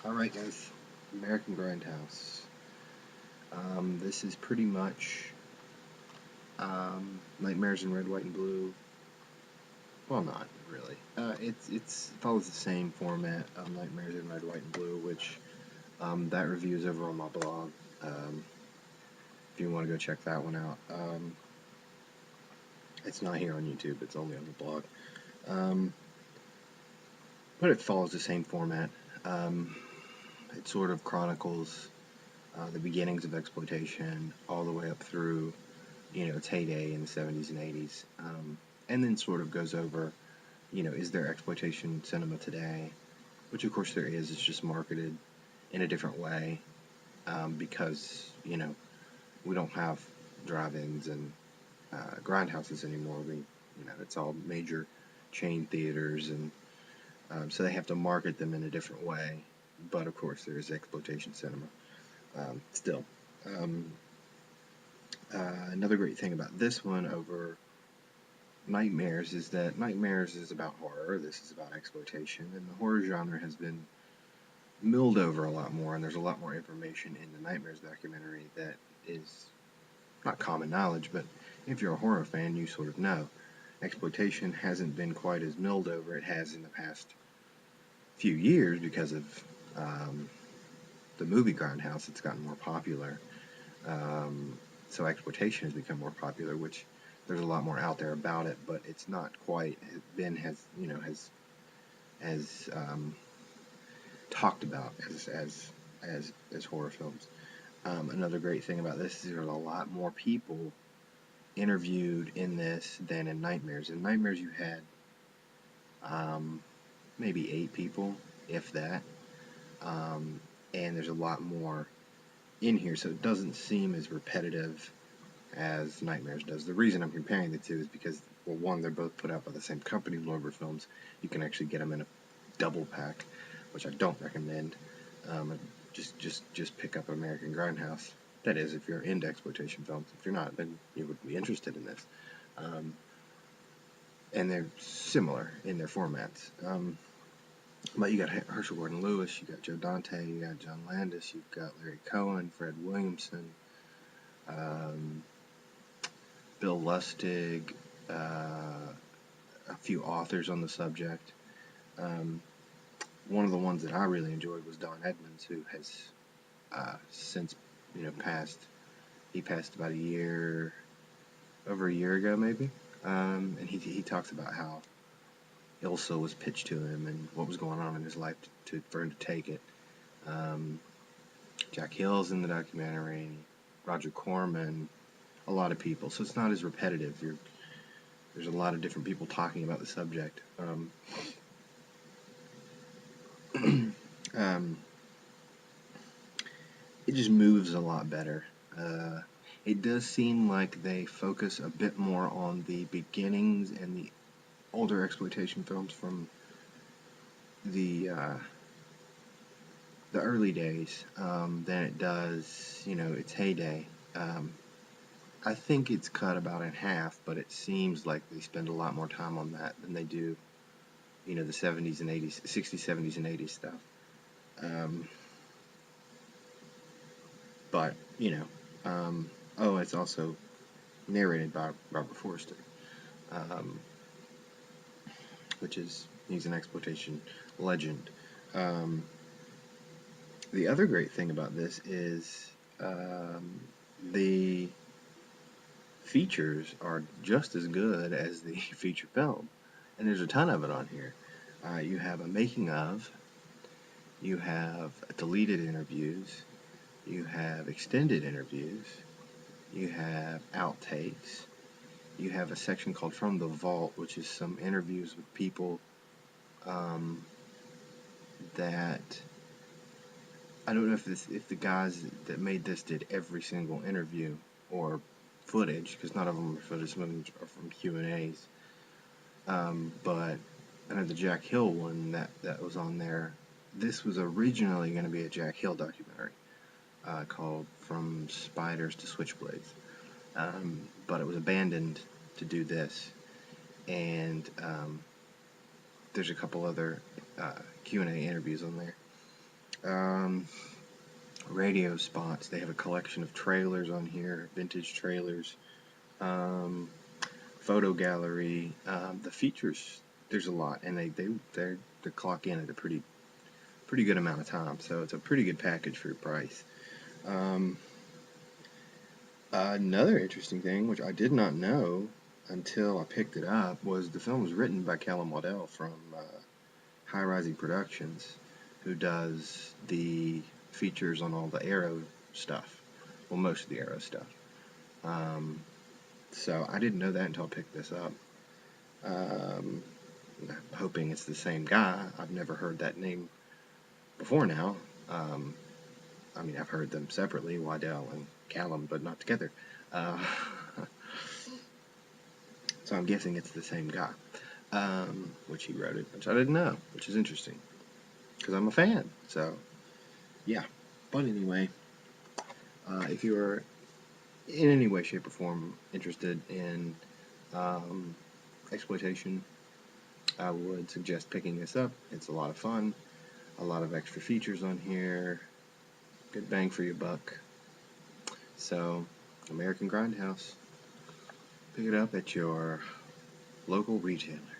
Alright guys, American Grindhouse. This is pretty much Nightmares in Red, White, and Blue. Well, not really. It follows the same format of Nightmares in Red, White, and Blue, which that review is over on my blog. If you want to go check that one out. It's not here on YouTube, it's only on the blog. But it follows the same format. It sort of chronicles the beginnings of exploitation all the way up through, its heyday in the 70s and 80s. And then sort of goes over, is there exploitation cinema today? Which of course there is, it's just marketed in a different way, because, we don't have drive-ins and grindhouses anymore. It's all major chain theaters, and so they have to market them in a different way. But of course there is exploitation cinema still. Another great thing about this one over Nightmares is that Nightmares is about horror, this is about exploitation, and the horror genre has been milled over a lot more, and there's a lot more information in the Nightmares documentary that is not common knowledge, but if you're a horror fan, you sort of know. Exploitation hasn't been quite as milled over. It has in the past few years because of the movie Grindhouse. It's gotten more popular. So exploitation has become more popular, which there's a lot more out there about it, but it's not quite has talked about as horror films. Another great thing about this is there's a lot more people interviewed in this than in Nightmares. In Nightmares you had maybe 8 people, if that, and there's a lot more in here, so it doesn't seem as repetitive as Nightmares does. The reason I'm comparing the two is because, well, one, they're both put out by the same company, Lorber Films. You can actually get them in a double pack, which I don't recommend. Just pick up American Grindhouse. That is, if you're into exploitation films. If you're not, then you would be interested in this. And they're similar in their formats. But you got Herschel Gordon Lewis, you got Joe Dante, you got John Landis, you've got Larry Cohen, Fred Williamson, Bill Lustig, a few authors on the subject. One of the ones that I really enjoyed was Don Edmonds, who has since passed. He passed about over a year ago maybe, and he talks about how Ilsa was pitched to him and what was going on in his life for him to take it. Jack Hill's in the documentary, Roger Corman, a lot of people. So it's not as repetitive. There's a lot of different people talking about the subject. It just moves a lot better. It does seem like they focus a bit more on the beginnings and the older exploitation films from the early days than it does, its heyday. I think it's cut about in half, but it seems like they spend a lot more time on that than they do, the 70s and 80s, 60s, 70s, and 80s stuff. But, it's also narrated by Robert Forster, he's an exploitation legend. The other great thing about this is the features are just as good as the feature film, and there's a ton of it on here. You have a making of, you have deleted interviews, you have extended interviews, you have outtakes, you have a section called From the Vault, which is some interviews with people that I don't know if the guys that made this did every single interview or footage, because none of them are footage, some of them are from Q&As. But I know the Jack Hill one that was on there, this was originally going to be a Jack Hill documentary called From Spiders to Switchblades, but it was abandoned to do this, and there's a couple other Q&A interviews on there. Um, Radio spots. They have a collection of trailers on here, vintage trailers. Um, Photo gallery. The features. There's a lot, and they clock in at a pretty good amount of time. So it's a pretty good package for your price. Um, Another interesting thing, which I did not know until I picked it up, was the film was written by Callum Waddell from High Rising Productions, who does the features on all the Arrow stuff. Well, most of the Arrow stuff. Um, so I didn't know that until I picked this up. Um, I'm hoping it's the same guy. I've never heard that name before now. Um, I mean, I've heard them separately, Waddell and Callum, but not together. Uh, so I'm guessing it's the same guy, which he wrote it, which I didn't know, which is interesting because I'm a fan. So yeah. But anyway, if you are in any way, shape, or form interested in um, exploitation, I would suggest picking this up. It's a lot of fun, a lot of extra features on here, good bang for your buck. So, American Grindhouse, pick it up at your local retailer.